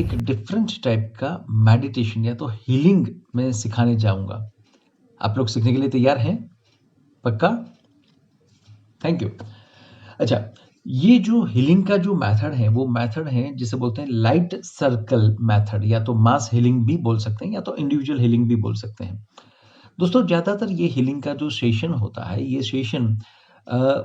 एक different type का meditation या तो हीलिंग मैं सिखाने जाऊंगा। आप लोग सीखने के लिए तैयार हैं? पक्का? Thank you. अच्छा, ये जो हीलिंग का जो मेथड है वो मेथड है जिसे बोलते हैं लाइट सर्कल मेथड, या तो मास हीलिंग भी बोल सकते हैं या तो इंडिविजुअल हीलिंग भी बोल सकते हैं। दोस्तों, ज़्यादातर ये हीलिंग का जो सेशन होता है, ये सेशन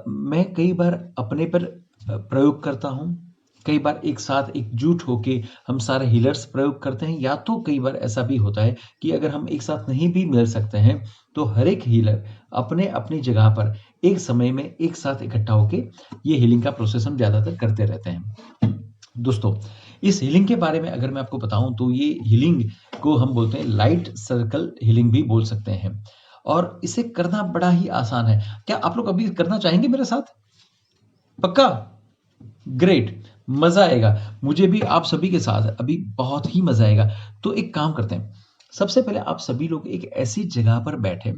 मैं कई बार अपने पर प्रयोग करता हूँ। कई बार एक साथ एकजुट होके हम सारे हीलर्स प्रयोग करते हैं, या तो कई बार ऐसा भी होता है कि अगर हम एक साथ नहीं भी मिल सकते हैं तो हर एक हीलर अपने अपनी जगह पर एक समय में एक साथ इकट्ठा होके ये हीलिंग का प्रोसेस हम ज़्यादातर करते रहते हैं। दोस्तों, इस हीलिंग के बारे में अगर मैं आपको बताऊं तो ये हीलिंग को हम बोलते हैं लाइट सर्कल हीलिंग भी बोल सकते हैं, और इसे करना बड़ा ही आसान है। क्या आप लोग अभी करना चाहेंगे मेरे साथ? पक्का? ग्रेट, मजा आएगा। मुझे भी आप सभी के साथ अभी बहुत ही मजा आएगा। तो एक काम करते हैं, सबसे पहले आप सभी लोग एक ऐसी जगह पर बैठे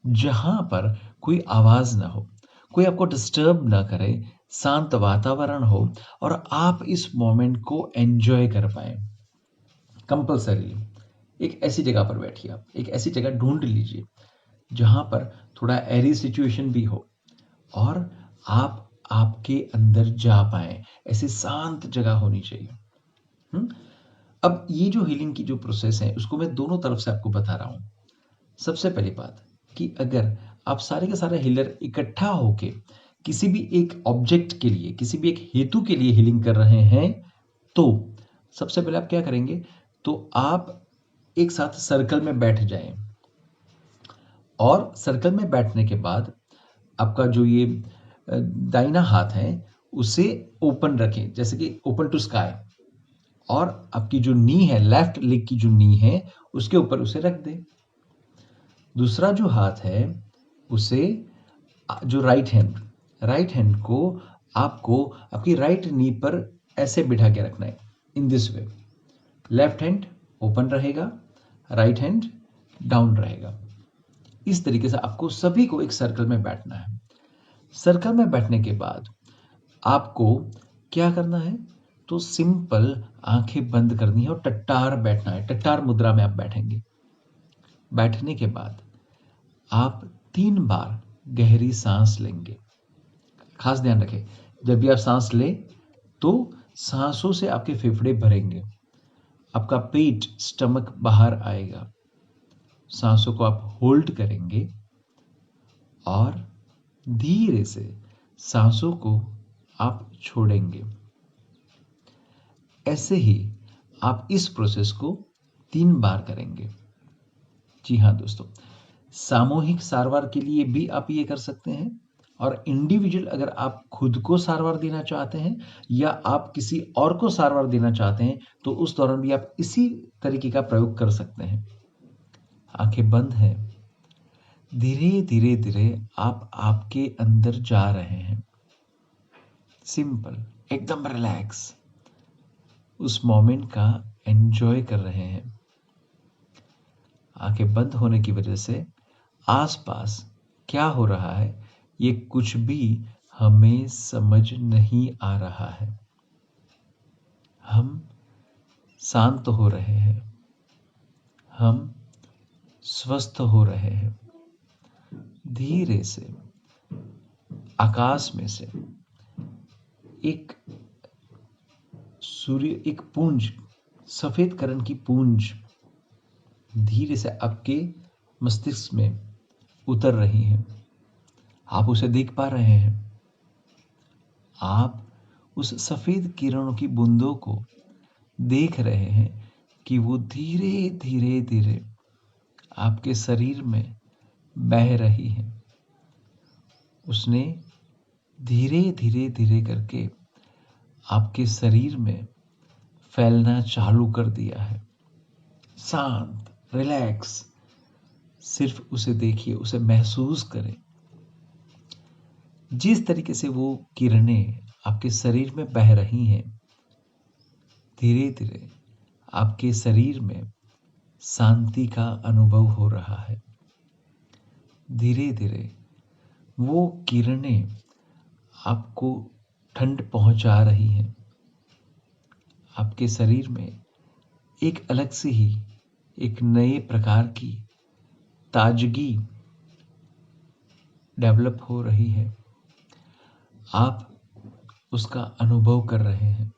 जहां पर कोई आवाज ना हो, कोई आपको डिस्टर्ब ना करे, शांत वातावरण हो और आप इस मोमेंट को एंजॉय कर पाए। कंपल्सरी एक ऐसी जगह पर बैठिए, आप एक ऐसी जगह ढूंढ लीजिए जहां पर थोड़ा एरी सिचुएशन भी हो और आप आपके अंदर जा पाए। ऐसी शांत जगह होनी चाहिए। हम्म? अब ये जो हीलिंग की जो प्रोसेस है उसको मैं दोनों तरफ से आपको बता रहा हूं। सबसे पहली बात कि अगर आप सारे के सारे हीलर इकट्ठा होके किसी भी एक ऑब्जेक्ट के लिए, किसी भी एक हेतु के लिए हीलिंग कर रहे हैं, तो सबसे पहले आप क्या करेंगे, तो आप एक साथ सर्कल में बैठ जाएं, और सर्कल में बैठने के बाद आपका जो ये दाहिना हाथ है उसे ओपन रखें, जैसे कि ओपन टू स्काई, और आपकी जो नी है, लेफ्ट लेग की जो नी है उसके ऊपर उसे रख दें। दूसरा जो हाथ है उसे, जो राइट हैंड को आपको आपकी राइट नी पर ऐसे बिठा के रखना है, in this way. Left hand open रहेगा, राइट हैंड डाउन रहेगा। इस तरीके से आपको सभी को एक सर्कल में बैठना है। सर्कल में बैठने के बाद आपको क्या करना है, तो सिंपल आंखें बंद करनी है और टट्टार बैठना है। टट्टार मुद्रा में आप बैठेंगे। बैठने के बाद आप 3 बार गहरी सांस लेंगे। खास ध्यान रखें, जब भी आप सांस लें तो सांसों से आपके फेफड़े भरेंगे, आपका पेट, स्टमक बाहर आएगा। सांसों को आप होल्ड करेंगे और धीरे से सांसों को आप छोड़ेंगे। ऐसे ही आप इस प्रोसेस को 3 बार करेंगे। जी हाँ दोस्तों, सामूहिक सारवार के लिए भी आप ये कर सकते हैं, और इंडिविजुअल अगर आप खुद को सारवार देना चाहते हैं या आप किसी और को सारवार देना चाहते हैं तो उस दौरान भी आप इसी तरीके का प्रयोग कर सकते हैं। आंखें बंद हैं। धीरे धीरे धीरे आप आपके अंदर जा रहे हैं। सिंपल, एकदम रिलैक्स, उस मोमेंट का एंजॉय कर रहे हैं। आंखें बंद होने की वजह से आसपास क्या हो रहा है ये कुछ भी हमें समझ नहीं आ रहा है। हम शांत हो रहे हैं, हम स्वस्थ हो रहे हैं। धीरे से आकाश में से एक सूर्य, एक पूंज, सफेद किरण की पूंज धीरे से आपके मस्तिष्क में उतर रही है। आप उसे देख पा रहे हैं। आप उस सफेद किरणों की बूंदों को देख रहे हैं कि वो धीरे धीरे धीरे आपके शरीर में बह रही है। उसने धीरे धीरे धीरे करके आपके शरीर में फैलना चालू कर दिया है। शांत, रिलैक्स, सिर्फ उसे देखिए, उसे महसूस करें। जिस तरीके से वो किरणें आपके शरीर में बह रही हैं, धीरे धीरे आपके शरीर में शांति का अनुभव हो रहा है। धीरे धीरे वो किरणें आपको ठंड पहुंचा रही हैं। आपके शरीर में एक अलग से ही एक नए प्रकार की ताजगी डेवलप हो रही है। आप उसका अनुभव कर रहे हैं।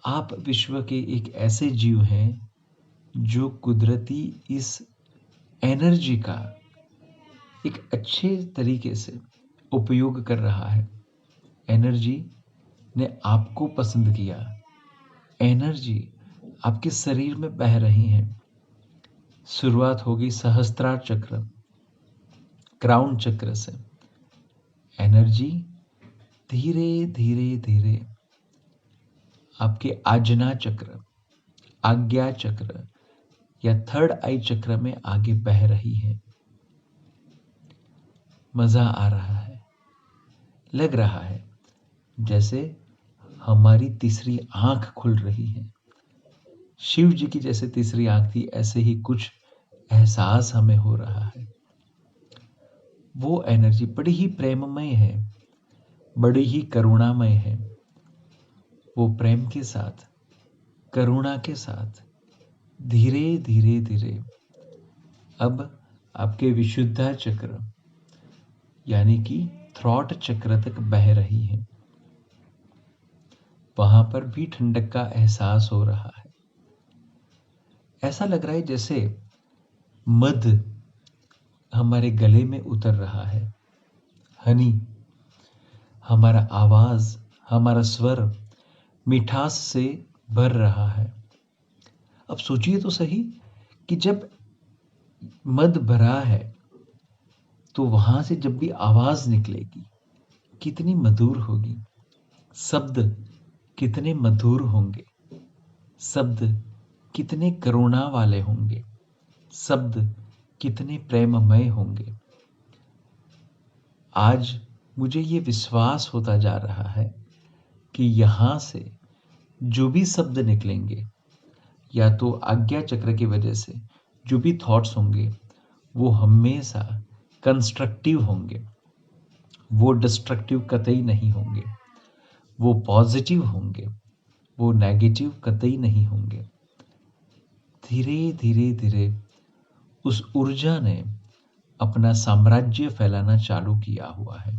आप विश्व के एक ऐसे जीव हैं जो कुदरती इस एनर्जी का एक अच्छे तरीके से उपयोग कर रहा है। एनर्जी ने आपको पसंद किया। एनर्जी आपके शरीर में बह रही है। शुरुआत होगी सहस्त्रार चक्र, क्राउन चक्र से। एनर्जी धीरे धीरे धीरे आपके आजना चक्र, आज्ञा चक्र या थर्ड आई चक्र में आगे बह रही है। मजा आ रहा है। लग रहा है जैसे हमारी तीसरी आंख खुल रही है। शिव जी की जैसे तीसरी आंख थी, ऐसे ही कुछ एहसास हमें हो रहा है। वो एनर्जी बड़ी ही प्रेममय है, बड़ी ही करुणामय है। वो प्रेम के साथ, करुणा के साथ धीरे धीरे धीरे अब आपके विशुद्धा चक्र यानी कि थ्रॉट चक्र तक बह रही है। वहां पर भी ठंडक का एहसास हो रहा है। ऐसा लग रहा है जैसे मध हमारे गले में उतर रहा है। हनी, हमारा आवाज, हमारा स्वर मिठास से भर रहा है। अब सोचिए तो सही कि जब मध भरा है तो वहां से जब भी आवाज निकलेगी कितनी मधुर होगी। शब्द कितने मधुर होंगे। शब्द कितने करुणा वाले होंगे। शब्द कितने प्रेममय होंगे। आज मुझे ये विश्वास होता जा रहा है कि यहां से जो भी शब्द निकलेंगे या तो आज्ञा चक्र की वजह से जो भी थॉट्स होंगे वो हमेशा कंस्ट्रक्टिव होंगे। वो डिस्ट्रक्टिव कतई नहीं होंगे। वो पॉजिटिव होंगे। वो नेगेटिव कतई नहीं होंगे। धीरे धीरे धीरे उस ऊर्जा ने अपना साम्राज्य फैलाना चालू किया हुआ है।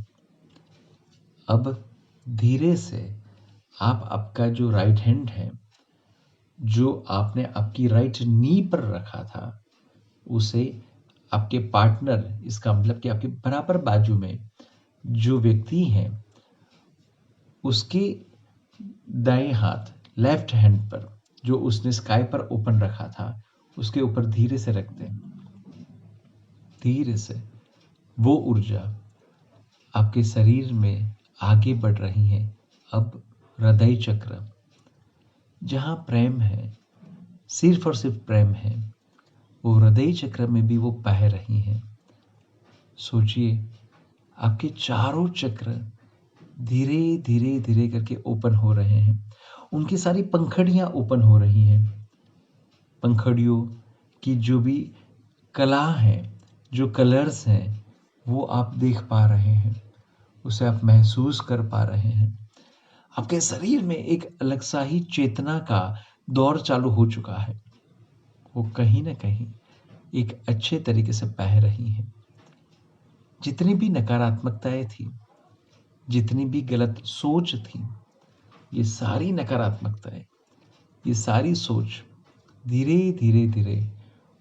अब धीरे से आप आपका जो राइट हैंड है, जो आपने आपकी राइट नी पर रखा था, उसे आपके पार्टनर, इसका मतलब कि आपके बराबर बाजू में जो व्यक्ति हैं, उसके दाएं हाथ लेफ्ट हैंड पर जो उसने स्काई पर ओपन रखा था, उसके ऊपर धीरे से रख दें। धीरे से वो ऊर्जा आपके शरीर में आगे बढ़ रही है। अब हृदय चक्र, जहां प्रेम है, सिर्फ और सिर्फ प्रेम है, वो हृदय चक्र में भी वो बह रही हैं। सोचिए आपके चारों चक्र धीरे धीरे धीरे करके ओपन हो रहे हैं। उनकी सारी पंखड़ियां ओपन हो रही हैं। पंखड़ियों की जो भी कला है, जो कलर्स हैं, वो आप देख पा रहे हैं, उसे आप महसूस कर पा रहे हैं। आपके शरीर में एक अलग सा ही चेतना का दौर चालू हो चुका है। वो कहीं ना कहीं एक अच्छे तरीके से बह रही हैं। जितनी भी नकारात्मकताएं थी, जितनी भी गलत सोच थी, ये सारी नकारात्मकताएं, ये सारी सोच धीरे धीरे धीरे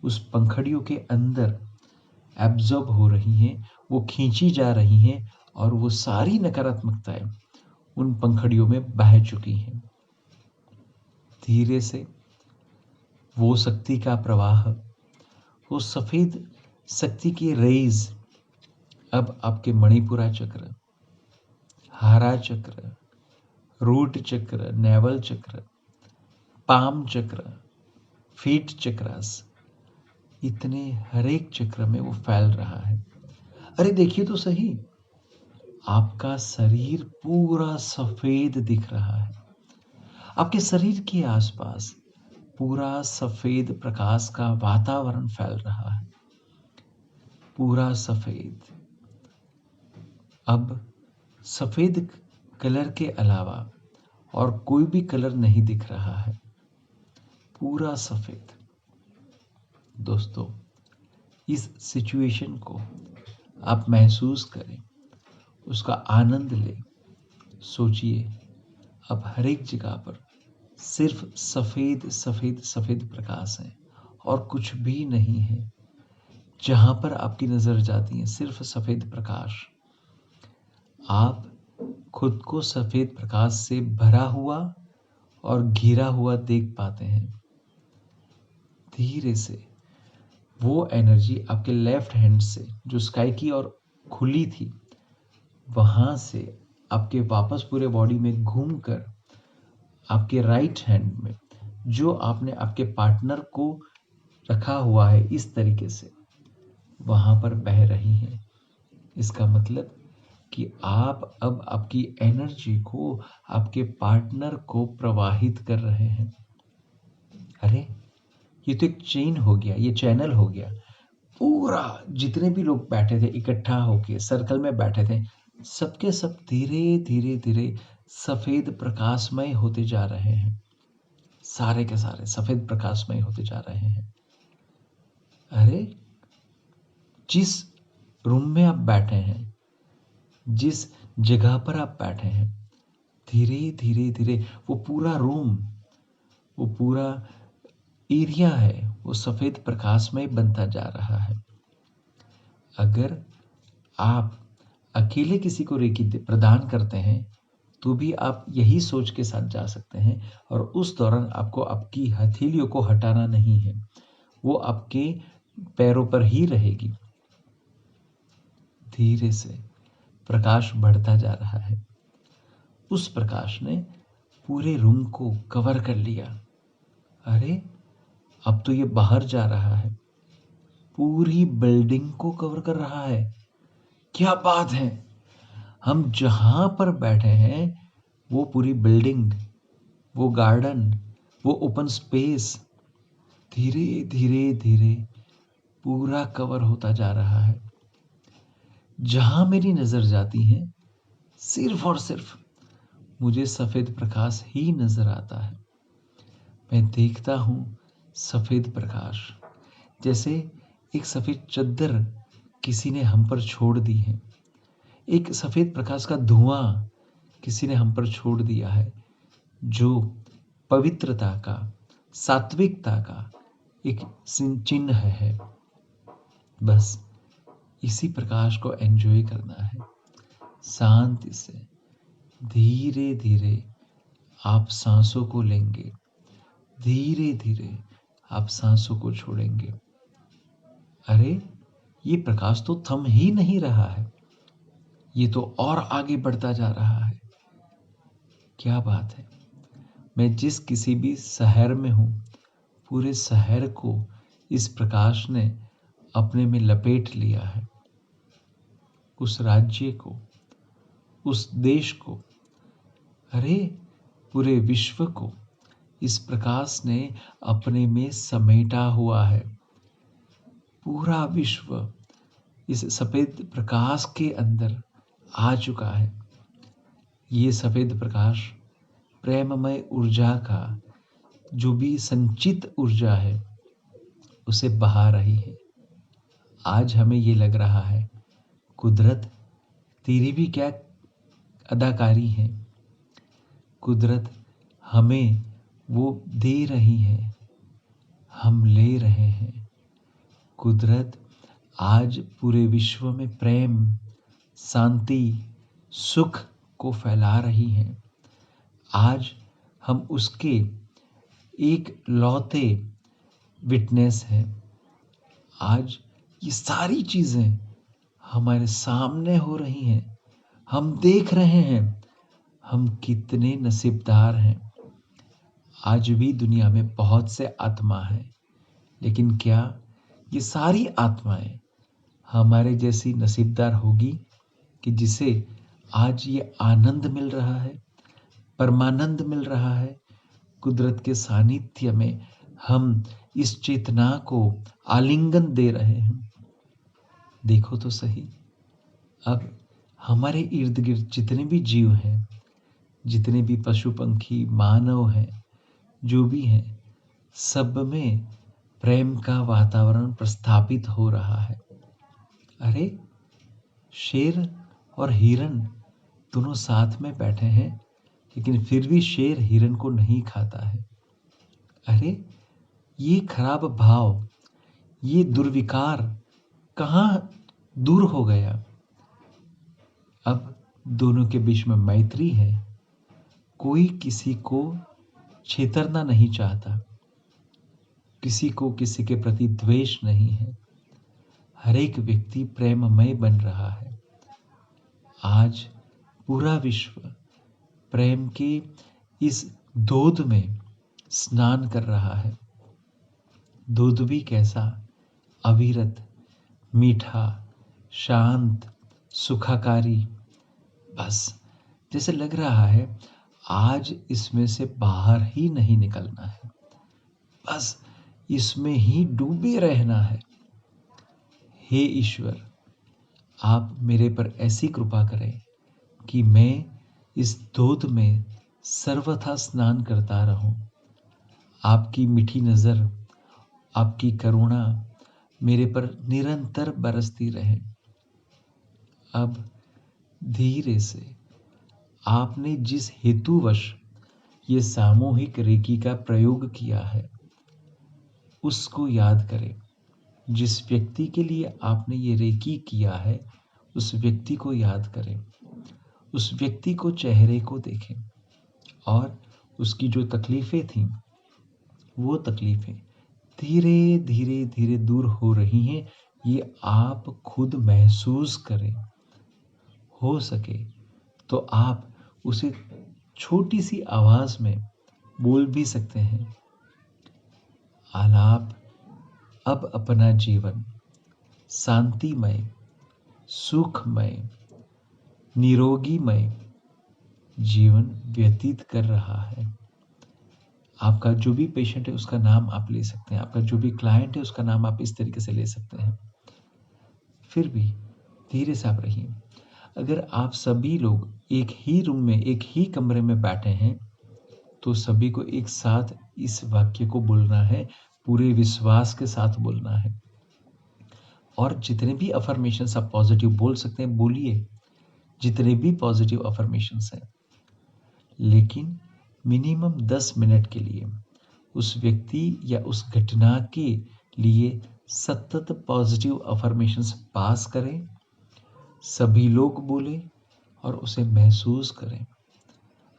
उस पंखड़ियों के अंदर एब्जॉर्ब हो रही हैं, वो खींची जा रही हैं और वो सारी नकारात्मकताएं उन पंखड़ियों में बह चुकी हैं। धीरे से वो शक्ति का प्रवाह, वो सफेद शक्ति की रेज अब आपके मणिपुरा चक्र, हारा चक्र, रूट चक्र, नेवल चक्र, पाम चक्र, फीट चक्रास, इतने हर एक चक्र में वो फैल रहा है। अरे देखिए तो सही, आपका शरीर पूरा सफेद दिख रहा है। आपके शरीर के आसपास पूरा सफेद प्रकाश का वातावरण फैल रहा है। पूरा सफेद। अब सफेद कलर के अलावा और कोई भी कलर नहीं दिख रहा है। पूरा सफेद। दोस्तों, इस सिचुएशन को आप महसूस करें, उसका आनंद लें। सोचिए, अब हर एक जगह पर सिर्फ सफेद सफेद सफेद प्रकाश है और कुछ भी नहीं है। जहां पर आपकी नजर जाती है सिर्फ सफेद प्रकाश। आप खुद को सफेद प्रकाश से भरा हुआ और घिरा हुआ देख पाते हैं। धीरे से वो एनर्जी आपके लेफ्ट हैंड से जो स्काई की ओर खुली थी, वहां से आपके वापस पूरे बॉडी में घूमकर आपके राइट हैंड में जो आपने आपके पार्टनर को रखा हुआ है इस तरीके से, वहां पर बह रही है। इसका मतलब कि आप अब आपकी एनर्जी को आपके पार्टनर को प्रवाहित कर रहे हैं। अरे, ये तो एक चेन हो गया, ये चैनल हो गया। पूरा जितने भी लोग बैठे थे इकट्ठा होके सर्कल में बैठे थे, सबके सब धीरे धीरे धीरे सफेद प्रकाशमय होते जा रहे हैं। सारे के सारे सफेद प्रकाशमय होते जा रहे हैं। अरे, जिस रूम में आप बैठे हैं, जिस जगह पर आप बैठे हैं, धीरे धीरे धीरे वो पूरा रूम, वो पूरा एरिया है, वो सफेद प्रकाशमय बनता जा रहा है। अगर आप अकेले किसी को रेकी प्रदान करते हैं तो भी आप यही सोच के साथ जा सकते हैं, और उस दौरान आपको आपकी हथेलियों को हटाना नहीं है, वो आपके पैरों पर ही रहेगी। धीरे से प्रकाश बढ़ता जा रहा है। उस प्रकाश ने पूरे रूम को कवर कर लिया। अरे, अब तो ये बाहर जा रहा है, पूरी बिल्डिंग को कवर कर रहा है। क्या बात है! हम जहां पर बैठे हैं वो पूरी बिल्डिंग, वो गार्डन, वो ओपन स्पेस धीरे धीरे धीरे पूरा कवर होता जा रहा है। जहां मेरी नजर जाती है सिर्फ और सिर्फ मुझे सफेद प्रकाश ही नजर आता है। मैं देखता हूं सफेद प्रकाश, जैसे एक सफेद चद्दर किसी ने हम पर छोड़ दी है। एक सफेद प्रकाश का धुआं किसी ने हम पर छोड़ दिया है, जो पवित्रता का, सात्विकता का एक चिन्ह है। बस इसी प्रकाश को एंजॉय करना है। शांति से धीरे धीरे आप सांसों को लेंगे, धीरे धीरे आप सांसों को छोड़ेंगे। अरे, ये प्रकाश तो थम ही नहीं रहा है, ये तो और आगे बढ़ता जा रहा है। क्या बात है! मैं जिस किसी भी शहर में हूं, पूरे शहर को इस प्रकाश ने अपने में लपेट लिया है। उस राज्य को, उस देश को, अरे पूरे विश्व को इस प्रकाश ने अपने में समेटा हुआ है। पूरा विश्व इस सफेद प्रकाश के अंदर आ चुका है। ये सफेद प्रकाश प्रेममय ऊर्जा का जो भी संचित ऊर्जा है उसे बहा रही है। आज हमें ये लग रहा है, कुदरत तेरी भी क्या अदाकारी है। कुदरत हमें वो दे रही है, हम ले रहे हैं। कुदरत आज पूरे विश्व में प्रेम, शांति, सुख को फैला रही है। आज हम उसके एक लौते विटनेस हैं। आज ये सारी चीजें हमारे सामने हो रही हैं, हम देख रहे हैं। हम कितने नसीबदार हैं। आज भी दुनिया में बहुत से आत्मा हैं, लेकिन क्या ये सारी आत्माएं हमारे जैसी नसीबदार होगी कि जिसे आज ये आनंद मिल रहा है, परमानंद मिल रहा है? कुदरत के सानिध्य में हम इस चेतना को आलिंगन दे रहे हैं। देखो तो सही, अब हमारे इर्द गिर्द जितने भी जीव हैं, जितने भी पशु पंखी मानव हैं, जो भी हैं, सब में प्रेम का वातावरण प्रस्थापित हो रहा है। अरे, शेर और हिरन दोनों साथ में बैठे हैं, लेकिन फिर भी शेर हिरन को नहीं खाता है। अरे, ये खराब भाव, ये दुर्विकार कहाँ दूर हो गया? अब दोनों के बीच में मैत्री है। कोई किसी को छेतरना नहीं चाहता, किसी को किसी के प्रति द्वेष नहीं है। हर एक व्यक्ति प्रेममय बन रहा है। आज पूरा विश्व प्रेम के इस दूध में स्नान कर रहा है। दूध भी कैसा? अविरत, मीठा, शांत, सुखाकारी। बस जैसे लग रहा है आज इसमें से बाहर ही नहीं निकलना है, बस इसमें ही डूबे रहना है। हे ईश्वर, आप मेरे पर ऐसी कृपा करें कि मैं इस दूध में सर्वथा स्नान करता रहूं। आपकी मीठी नज़र, आपकी करुणा मेरे पर निरंतर बरसती रहे। अब धीरे से आपने जिस हेतुवश ये सामूहिक रेकी का प्रयोग किया है उसको याद करें। जिस व्यक्ति के लिए आपने ये रेकी किया है उस व्यक्ति को याद करें, उस व्यक्ति को चेहरे को देखें और उसकी जो तकलीफें थीं वो तकलीफें धीरे धीरे धीरे दूर हो रही हैं, ये आप खुद महसूस करें। हो सके तो आप उसे छोटी सी आवाज में बोल भी सकते हैं। आलाप अब अपना जीवन शांतिमय, सुखमय, निरोगीमय जीवन व्यतीत कर रहा है। आपका जो भी पेशेंट है उसका नाम आप ले सकते हैं, आपका जो भी क्लाइंट है उसका नाम आप इस तरीके से ले सकते हैं। फिर भी धीरे से आप रहिए। अगर आप सभी लोग एक ही रूम में, एक ही कमरे में बैठे हैं तो सभी को एक साथ इस वाक्य को बोलना है, पूरे विश्वास के साथ बोलना है। और जितने भी अफर्मेशंस आप पॉजिटिव बोल सकते हैं बोलिए, जितने भी पॉजिटिव अफर्मेशंस हैं, लेकिन मिनिमम 10 मिनट के लिए उस व्यक्ति या उस घटना के लिए सतत पॉजिटिव अफर्मेशंस पास करें, सभी लोग बोलें और उसे महसूस करें।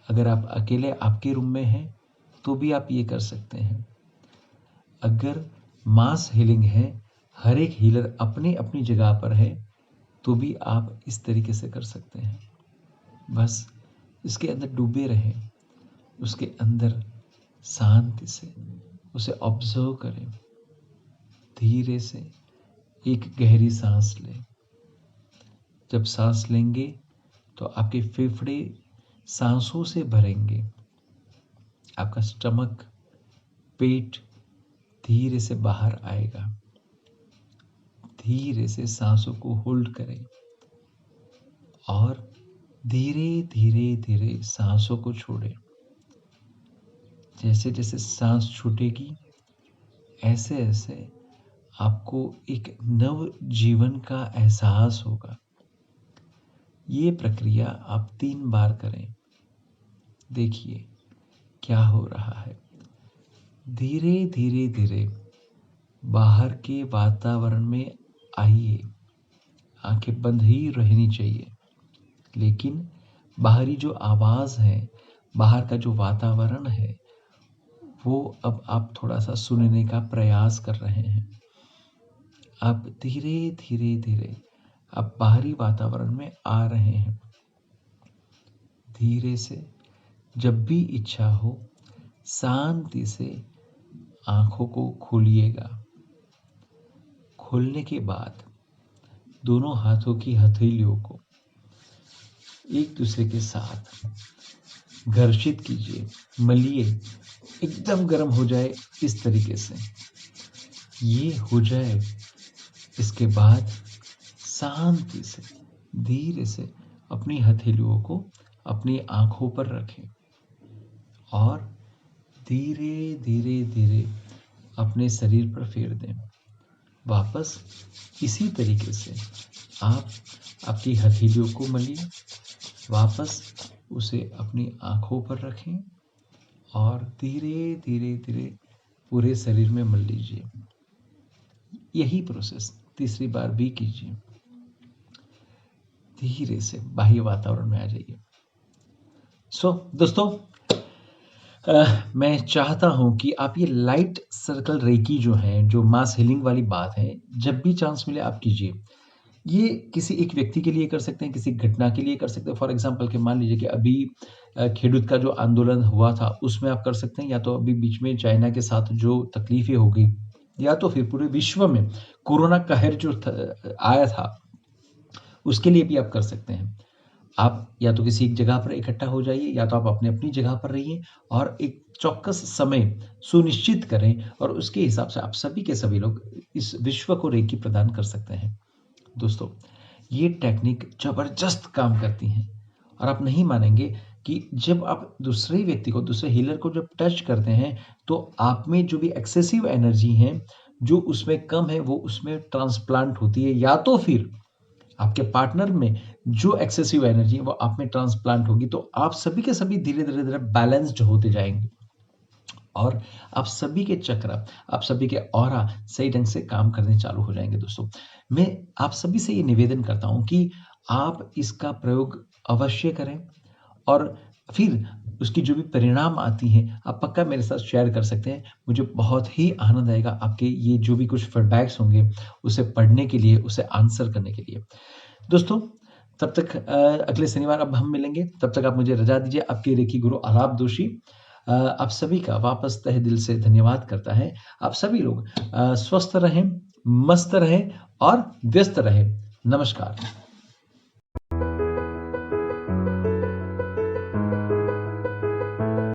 अगर आप अकेले आपके रूम में हैं तो भी आप ये कर सकते हैं। अगर मास हीलिंग है, हर एक हीलर अपनी अपनी जगह पर है, तो भी आप इस तरीके से कर सकते हैं। बस इसके अंदर डूबे रहें, उसके अंदर शांति से उसे ऑब्जर्व करें। धीरे से एक गहरी सांस लें। जब सांस लेंगे तो आपके फेफड़े सांसों से भरेंगे, आपका स्टमक, पेट धीरे से बाहर आएगा। धीरे से सांसों को होल्ड करें और धीरे धीरे धीरे सांसों को छोड़ें। जैसे जैसे सांस छूटेगी ऐसे ऐसे आपको एक नव जीवन का एहसास होगा। ये प्रक्रिया आप 3 बार करें, देखिए क्या हो रहा है। धीरे धीरे धीरे बाहर के वातावरण में आइए। आंखें बंद ही रहनी चाहिए, लेकिन बाहरी जो आवाज़ है, बाहर का जो वातावरण है, वो अब आप थोड़ा सा सुनने का प्रयास कर रहे हैं। आप धीरे धीरे धीरे आप बाहरी वातावरण में आ रहे हैं। धीरे से जब भी इच्छा हो शांति से आंखों को खोलिएगा। खोलने के बाद दोनों हाथों की हथेलियों को एक दूसरे के साथ घर्षित कीजिए, मलिए, एकदम गर्म हो जाए इस तरीके से। ये हो जाए, इसके बाद शांति से धीरे से अपनी हथेलियों को अपनी आंखों पर रखें और धीरे धीरे धीरे अपने शरीर पर फेर दें। वापस इसी तरीके से आप आपकी हथेलियों को मलिए, वापस उसे अपनी आँखों पर रखें और धीरे धीरे धीरे पूरे शरीर में मल लीजिए। यही प्रोसेस तीसरी बार भी कीजिए। धीरे से बाह्य वातावरण में आ जाइए। दोस्तों, मैं चाहता हूं कि आप ये लाइट सर्कल रेकी जो है, जो मास हीलिंग वाली बात है, जब भी चांस मिले आप कीजिए। ये किसी एक व्यक्ति के लिए कर सकते हैं, किसी घटना के लिए कर सकते हैं। फॉर एग्जांपल कि मान लीजिए कि अभी खेडूत का जो आंदोलन हुआ था, उसमें आप कर सकते हैं, या तो अभी बीच में चाइना के साथ जो तकलीफें हो गई, या तो फिर पूरे विश्व में कोरोना कहर जो आया था, उसके लिए भी आप कर सकते हैं। आप या तो किसी एक जगह पर इकट्ठा हो जाइए, या तो आप अपनी अपनी जगह पर रहिए और एक चौकस समय सुनिश्चित करें, और उसके हिसाब से आप सभी के सभी लोग इस विश्व को रेकी प्रदान कर सकते हैं। दोस्तों, ये टेक्निक जबरदस्त काम करती हैं, और आप नहीं मानेंगे कि जब आप दूसरे व्यक्ति को, दूसरे हीलर को जब टच करते हैं, तो आप में जो भी एक्सेसिव एनर्जी है, जो उसमें कम है, वो उसमें ट्रांसप्लांट होती है, या तो फिर आपके पार्टनर में जो एक्सेसिव एनर्जी है वो आप में ट्रांसप्लांट होगी। तो आप सभी के सभी धीरे धीरे धीरे बैलेंस्ड होते जाएंगे, और आप सभी के चक्र, आप सभी के ऑरा सही ढंग से काम करने चालू हो जाएंगे। दोस्तों, मैं आप सभी से ये निवेदन करता हूं कि आप इसका प्रयोग अवश्य करें, और फिर उसकी जो भी परिणाम आती हैं, आप पक्का मेरे साथ शेयर कर सकते हैं। मुझे बहुत ही आनंद आएगा आपके ये जो भी कुछ फीडबैक्स होंगे, उसे पढ़ने के लिए, उसे आंसर करने के लिए। दोस्तों, तब तक अगले शनिवार अब हम मिलेंगे। तब तक आप मुझे रजा दीजिए। आपके रेकी गुरु आलाप दोषी आप सभी का वापस तहे दिल से धन्यवाद करता है। आप सभी लोग स्वस्थ रहें, मस्त रहें और व्यस्त रहें। नमस्कार।